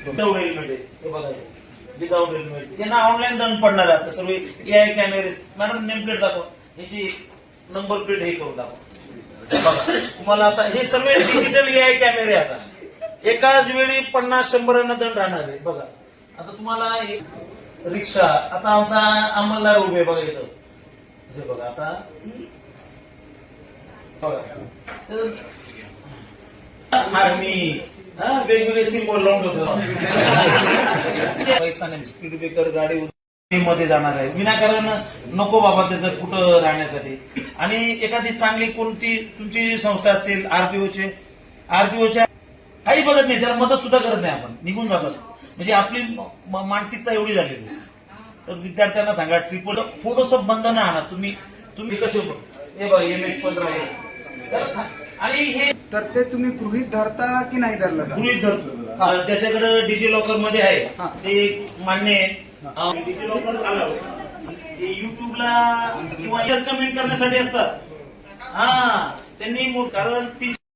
Without helmet आहे हे बघा, विदाउट हेल्मेट त्यांना ऑनलाईन दंड पडणार आहे. आता सर्व एआय कॅमेरे. मॅडम नेम प्लेट दाखवा, याची नंबर प्लेट हे करून दाखवा. बघा तुम्हाला आता हे सर्व डिजिटल एआय कॅमेरे. आता एकाच वेळी 50-100 दंड राहणार आहे. बघा आता तुम्हाला रिक्षा, आता आमचा अंमलदार उभे बघा इथं, हे बघा आता बघा आर्मी वेगवेगळे सिम्बॉल लावून ठेवतो. पैसा नाही, स्पीड ब्रेकर गाडी मध्ये जाणार आहे विनाकारण नको बाबा त्याचं कुठं राहण्यासाठी. आणि एखादी चांगली कोणती तुमची संस्था असेल आरटीओच्या काही बघत नाही, त्याला मदत सुद्धा करत नाही, आपण निघून जातात. म्हणजे आपली मानसिकता एवढी झालेली. तर विद्यार्थ्यांना सांगा ट्रिपल थोडस बंधन आणा. तुम्ही कसे हे बघा MS-15 आहे. आणि हे तर ते तुम्ही गृहीत धरता की नाही धरलं? गृहीत धरतो. ज्याच्याकडे डिजी लॉकर मध्ये आहे ते मान्य आहे. डिजी लॉकर आलं ते युट्यूबला किंवा कमेंट करण्यासाठी असतात. त्यांनी कारण